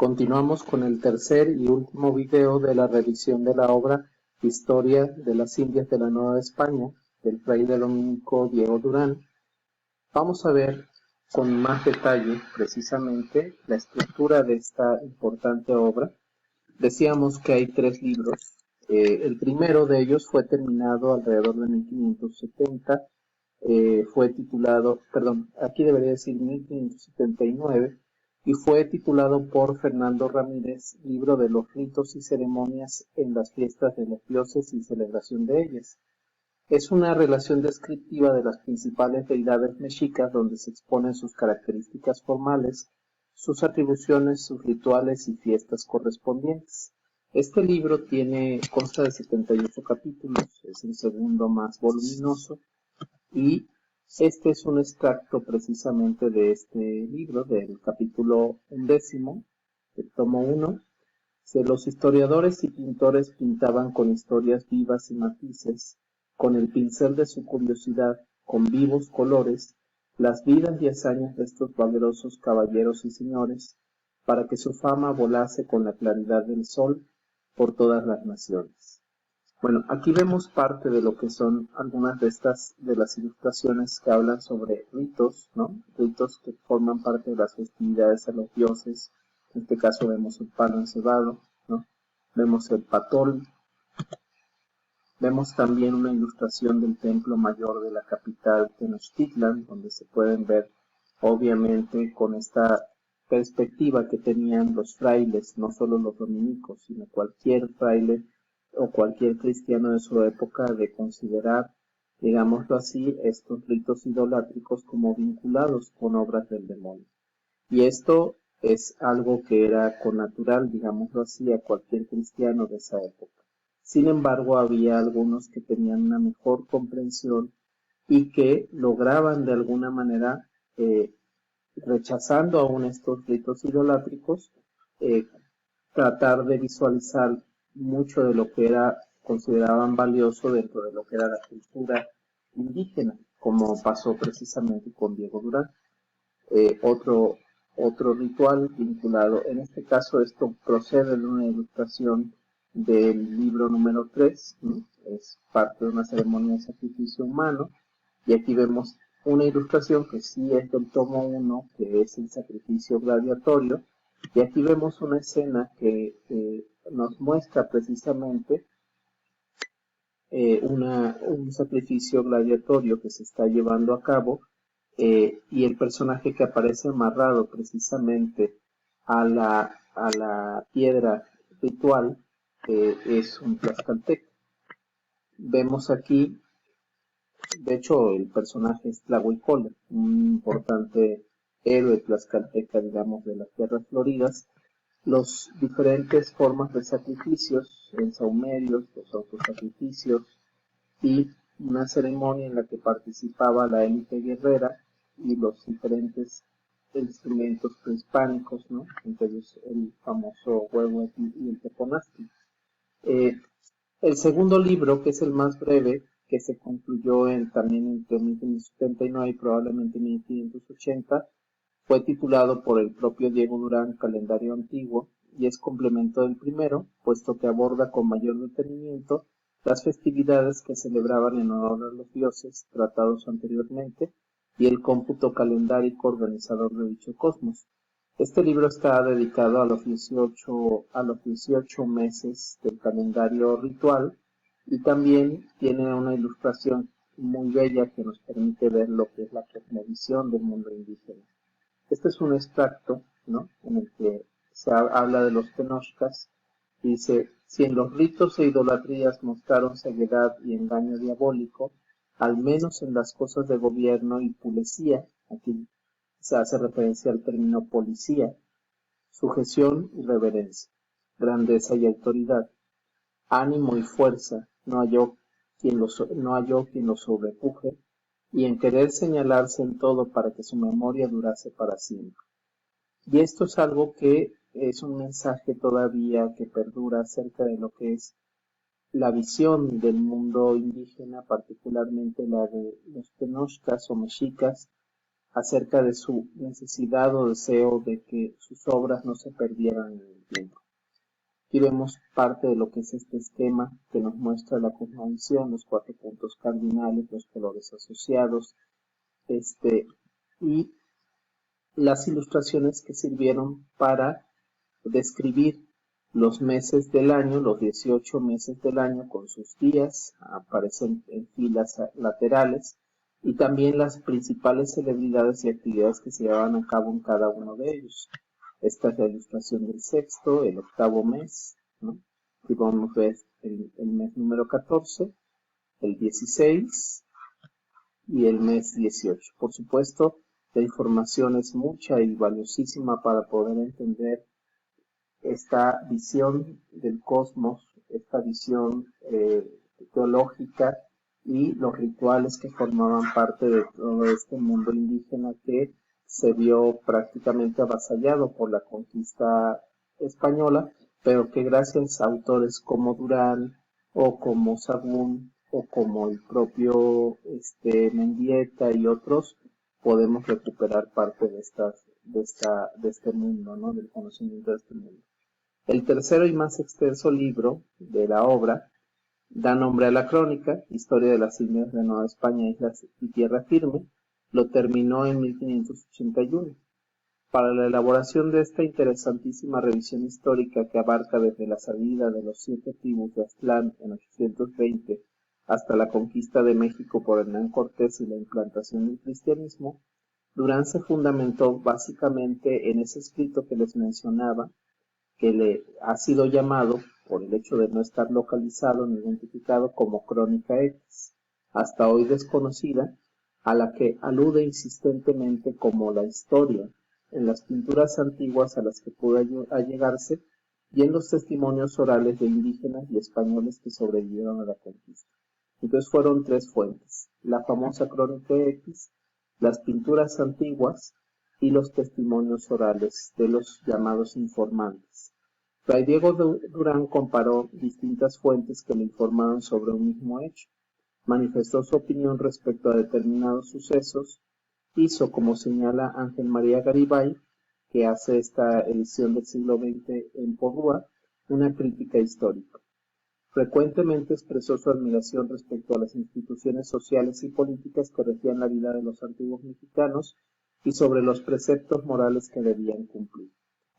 Continuamos con el tercer y último video de la revisión de la obra Historia de las Indias de la Nueva España, del fraile dominico Diego Durán. Vamos a ver con más detalle precisamente la estructura de esta importante obra. Decíamos que hay tres libros. El primero de ellos fue terminado alrededor de 1570. Fue titulado, aquí debería decir 1579, y fue titulado por Fernando Ramírez, Libro de los ritos y ceremonias en las fiestas de los dioses y celebración de ellas. Es una relación descriptiva de las principales deidades mexicas donde se exponen sus características formales, sus atribuciones, sus rituales y fiestas correspondientes. Este libro consta de 78 capítulos, es el segundo más voluminoso, y este es un extracto precisamente de este libro, del capítulo 11, del tomo 1. Los historiadores y pintores pintaban con historias vivas y matices, con el pincel de su curiosidad, con vivos colores, las vidas y hazañas de estos valerosos caballeros y señores, para que su fama volase con la claridad del sol por todas las naciones. Bueno, aquí vemos parte de lo que son algunas de las ilustraciones que hablan sobre ritos, ¿no? Ritos que forman parte de las festividades a los dioses. En este caso vemos el palo encebado, ¿no? Vemos el patol. Vemos también una ilustración del templo mayor de la capital Tenochtitlan, donde se pueden ver, obviamente, con esta perspectiva que tenían los frailes, no solo los dominicos, sino cualquier fraile o cualquier cristiano de su época, de considerar, digámoslo así, estos ritos idolátricos como vinculados con obras del demonio. Y esto es algo que era connatural, digámoslo así, a cualquier cristiano de esa época. Sin embargo, había algunos que tenían una mejor comprensión y que lograban de alguna manera, rechazando aún estos ritos idolátricos, tratar de visualizar mucho de lo que consideraban valioso dentro de lo que era la cultura indígena, como pasó precisamente con Diego Durán. Otro ritual vinculado, en este caso esto procede de una ilustración del libro número 3, ¿no? Es parte de una ceremonia de sacrificio humano, y aquí vemos una ilustración que sí es del tomo 1, que es el sacrificio gladiatorio, y aquí vemos una escena que nos muestra precisamente un sacrificio gladiatorio que se está llevando a cabo, y el personaje que aparece amarrado precisamente a la piedra ritual es un tlaxcalteca. Vemos aquí, de hecho, el personaje es Tlahuicole, un importante héroe tlaxcalteca, digamos, de las tierras floridas. Los diferentes formas de sacrificios, en sahumerios, los autosacrificios, y una ceremonia en la que participaba la élite guerrera y los diferentes instrumentos prehispánicos, ¿no? Entre ellos el famoso huehuetl y el teponaztli. El segundo libro, que es el más breve, que se concluyó también entre 1579 y probablemente 1580, fue titulado por el propio Diego Durán Calendario Antiguo, y es complemento del primero, puesto que aborda con mayor detenimiento las festividades que celebraban en honor a los dioses tratados anteriormente y el cómputo calendárico organizador de dicho cosmos. Este libro está dedicado a los 18 meses del calendario ritual, y también tiene una ilustración muy bella que nos permite ver lo que es la cosmovisión del mundo indígena. Este es un extracto, ¿no?, en el que se habla de los tenochcas. Dice: si en los ritos e idolatrías mostraron ceguedad y engaño diabólico, al menos en las cosas de gobierno y pulecía, aquí se hace referencia al término policía, sujeción y reverencia, grandeza y autoridad, ánimo y fuerza, no halló quien lo sobrepuje, y en querer señalarse en todo para que su memoria durase para siempre. Y esto es algo que es un mensaje todavía que perdura acerca de lo que es la visión del mundo indígena, particularmente la de los tenochcas o mexicas, acerca de su necesidad o deseo de que sus obras no se perdieran en el tiempo. Aquí vemos parte de lo que es este esquema que nos muestra la cosmovisión, los 4 puntos cardinales, los colores asociados, y las ilustraciones que sirvieron para describir los meses del año, los 18 meses del año con sus días, aparecen en filas laterales, y también las principales celebridades y actividades que se llevaban a cabo en cada uno de ellos. Esta es la ilustración del sexto, el octavo mes, ¿no? Aquí vamos a ver el mes número 14, el 16 y el mes 18. Por supuesto, la información es mucha y valiosísima para poder entender esta visión del cosmos, esta visión teológica y los rituales que formaban parte de todo este mundo indígena que se vio prácticamente avasallado por la conquista española, pero que gracias a autores como Durán o como Sagún o como el propio Mendieta y otros, podemos recuperar parte de este mundo, ¿no? Del conocimiento de este mundo. El tercero y más extenso libro de la obra da nombre a la crónica, Historia de las Indias de Nueva España, Islas y Tierra Firme. Lo terminó en 1581. Para la elaboración de esta interesantísima revisión histórica que abarca desde la salida de los 7 tribus de Aztlán en 820 hasta la conquista de México por Hernán Cortés y la implantación del cristianismo, Durán se fundamentó básicamente en ese escrito que les mencionaba, que le ha sido llamado, por el hecho de no estar localizado ni identificado, como Crónica X, hasta hoy desconocida, a la que alude insistentemente como la historia en las pinturas antiguas a las que pudo allegarse y en los testimonios orales de indígenas y españoles que sobrevivieron a la conquista. Entonces fueron 3 fuentes: la famosa Crónica X, las pinturas antiguas y los testimonios orales de los llamados informantes. Fray Diego Durán comparó distintas fuentes que le informaron sobre un mismo hecho, manifestó su opinión respecto a determinados sucesos, hizo, como señala Ángel María Garibay, que hace esta edición del siglo XX en Porrúa, una crítica histórica. Frecuentemente expresó su admiración respecto a las instituciones sociales y políticas que regían la vida de los antiguos mexicanos y sobre los preceptos morales que debían cumplir.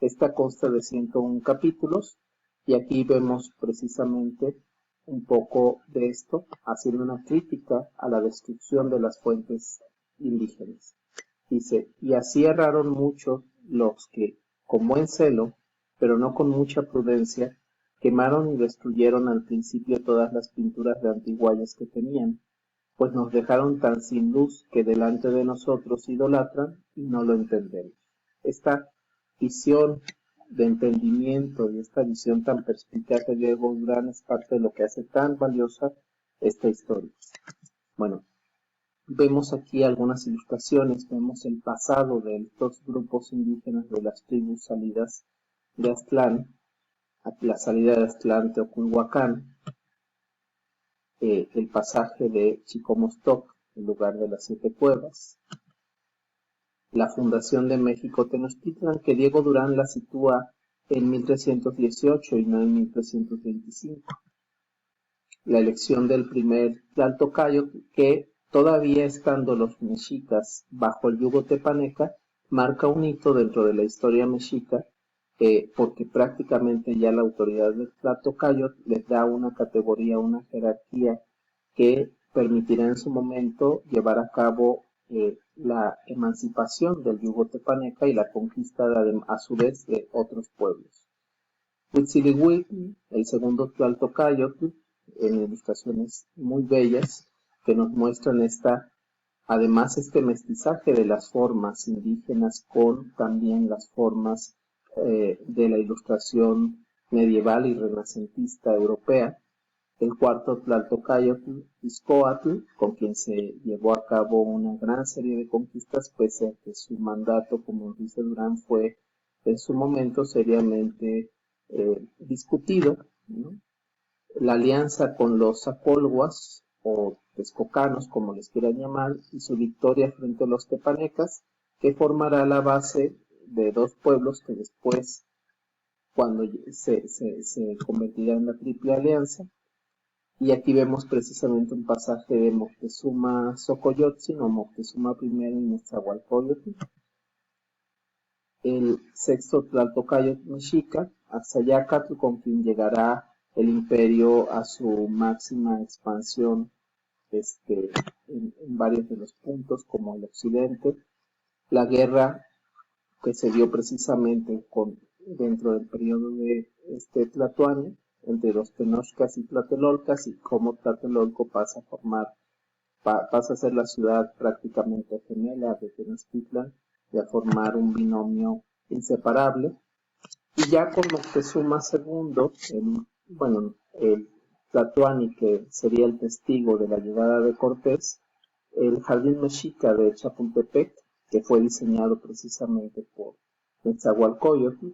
Esta consta de 101 capítulos y aquí vemos precisamente un poco de esto, haciendo una crítica a la destrucción de las fuentes indígenas. Dice: y así erraron muchos los que, con buen celo, pero no con mucha prudencia, quemaron y destruyeron al principio todas las pinturas de antiguallas que tenían, pues nos dejaron tan sin luz que delante de nosotros idolatran y no lo entendemos. Esta visión de entendimiento y esta visión tan perspicaz de Diego Durán es parte de lo que hace tan valiosa esta historia. Bueno, vemos aquí algunas ilustraciones, vemos el pasado de estos grupos indígenas de las tribus salidas de Aztlán, la salida de Aztlán, Teoculhuacán, el pasaje de Chicomostoc, el lugar de las 7 cuevas, la fundación de México Tenochtitlan, que Diego Durán la sitúa en 1318 y no en 1325. La elección del primer Tlaltocayotl, que todavía estando los mexicas bajo el yugo tepaneca, marca un hito dentro de la historia mexica, porque prácticamente ya la autoridad del Tlaltocayotl les da una categoría, una jerarquía que permitirá en su momento llevar a cabo la emancipación del yugo tepaneca y la conquista a su vez de otros pueblos. Huitzilihuitl, el segundo Tlaltocayotl, en ilustraciones muy bellas que nos muestran además este mestizaje de las formas indígenas con también las formas de la ilustración medieval y renacentista europea. El cuarto Tlaltocayotl, Izcoatl, con quien se llevó a cabo una gran serie de conquistas, pese a que su mandato, como dice Durán, fue en su momento seriamente discutido, ¿no? La alianza con los Acolhuas, o texcocanos, como les quieran llamar, y su victoria frente a los tepanecas, que formará la base de dos pueblos que después, cuando se convertirá en la Triple Alianza. Y aquí vemos precisamente un pasaje de Moctezuma Xocoyotzin o Moctezuma I y Nezahualcóyotl, el sexto Tlaltocayo mexica, Axayácatl, con quien llegará el imperio a su máxima expansión en varios de los puntos, como el occidente. La guerra que se dio precisamente dentro del periodo de Tlatoani, entre los Tenochcas y Tlatelolcas, y cómo Tlatelolco pasa a ser la ciudad prácticamente gemela de Tenochtitlan y a formar un binomio inseparable. Y ya con Moctezuma II, el Tlatoani, que sería el testigo de la llegada de Cortés, el Jardín Mexica de Chapultepec, que fue diseñado precisamente por Nezahualcóyotl.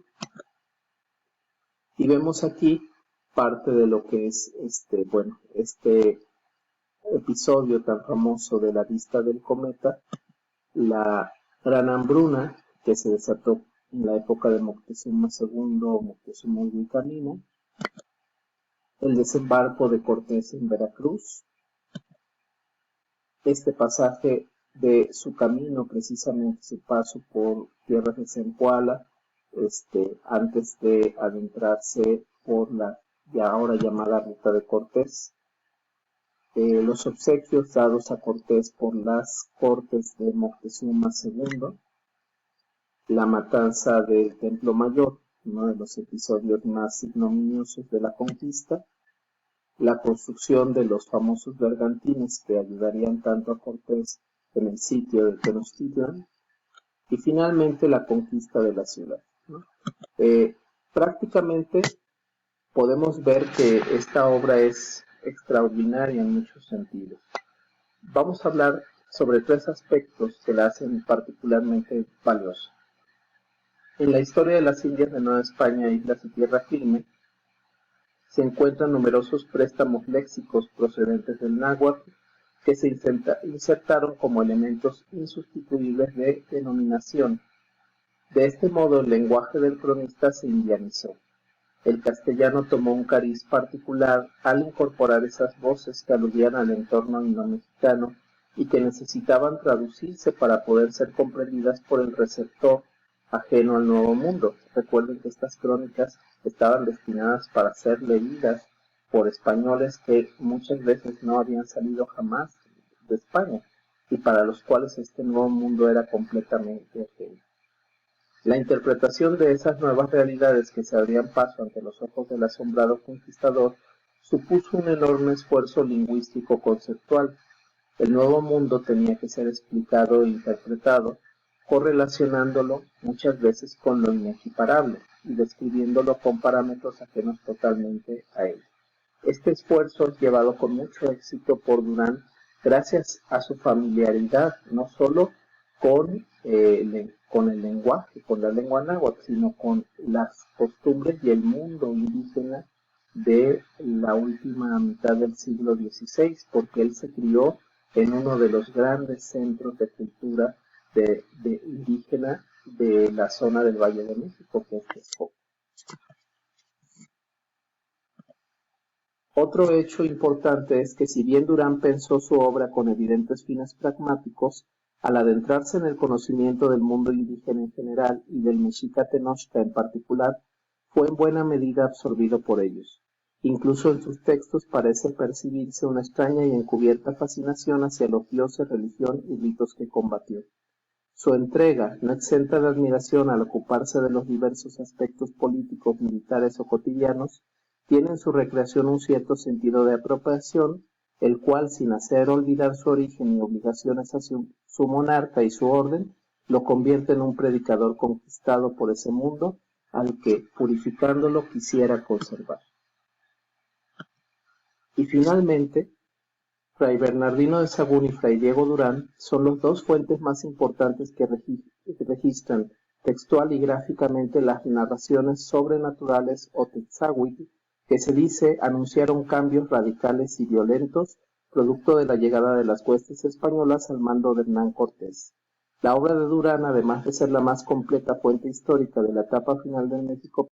Y vemos aquí parte de lo que es este episodio tan famoso de la vista del cometa, la gran hambruna que se desató en la época de Moctezuma II o Moctezuma Huilcamino, el desembarco de Cortés en Veracruz, este pasaje de su camino, precisamente su paso por tierras de Zempoala, antes de adentrarse por la ya ahora llamada Ruta de Cortés, los obsequios dados a Cortés por las cortes de Moctezuma II, la matanza del Templo Mayor, uno de los episodios más ignominiosos de la conquista, la construcción de los famosos bergantines que ayudarían tanto a Cortés en el sitio de Tenochtitlan, y finalmente la conquista de la ciudad, ¿no? Prácticamente podemos ver que esta obra es extraordinaria en muchos sentidos. Vamos a hablar sobre tres aspectos que la hacen particularmente valiosa. En la historia de las Indias de Nueva España, islas y tierra firme, se encuentran numerosos préstamos léxicos procedentes del náhuatl que se insertaron como elementos insustituibles de denominación. De este modo, el lenguaje del cronista se indianizó. El castellano tomó un cariz particular al incorporar esas voces que aludían al entorno indomexicano y que necesitaban traducirse para poder ser comprendidas por el receptor ajeno al Nuevo Mundo. Recuerden que estas crónicas estaban destinadas para ser leídas por españoles que muchas veces no habían salido jamás de España y para los cuales este Nuevo Mundo era completamente ajeno. La interpretación de esas nuevas realidades que se abrían paso ante los ojos del asombrado conquistador supuso un enorme esfuerzo lingüístico conceptual. El Nuevo Mundo tenía que ser explicado e interpretado, correlacionándolo muchas veces con lo inequiparable y describiéndolo con parámetros ajenos totalmente a él. Este esfuerzo es llevado con mucho éxito por Durán gracias a su familiaridad, no solo con el lenguaje, con la lengua náhuatl, sino con las costumbres y el mundo indígena de la última mitad del siglo XVI, porque él se crió en uno de los grandes centros de cultura de indígena de la zona del Valle de México, que es Texcoco. Otro hecho importante es que si bien Durán pensó su obra con evidentes fines pragmáticos, al adentrarse en el conocimiento del mundo indígena en general y del mexica Tenochca en particular, fue en buena medida absorbido por ellos. Incluso en sus textos parece percibirse una extraña y encubierta fascinación hacia los dioses, religión y ritos que combatió. Su entrega, no exenta de admiración al ocuparse de los diversos aspectos políticos, militares o cotidianos, tiene en su recreación un cierto sentido de apropiación, el cual, sin hacer olvidar su origen y obligaciones hacia su monarca y su orden, lo convierte en un predicador conquistado por ese mundo, al que, purificándolo, quisiera conservar. Y finalmente, Fray Bernardino de Sahagún y Fray Diego Durán son los dos fuentes más importantes que registran textual y gráficamente las narraciones sobrenaturales o Tetzahuitl, que se dice anunciaron cambios radicales y violentos, producto de la llegada de las huestes españolas al mando de Hernán Cortés. La obra de Durán, además de ser la más completa fuente histórica de la etapa final del México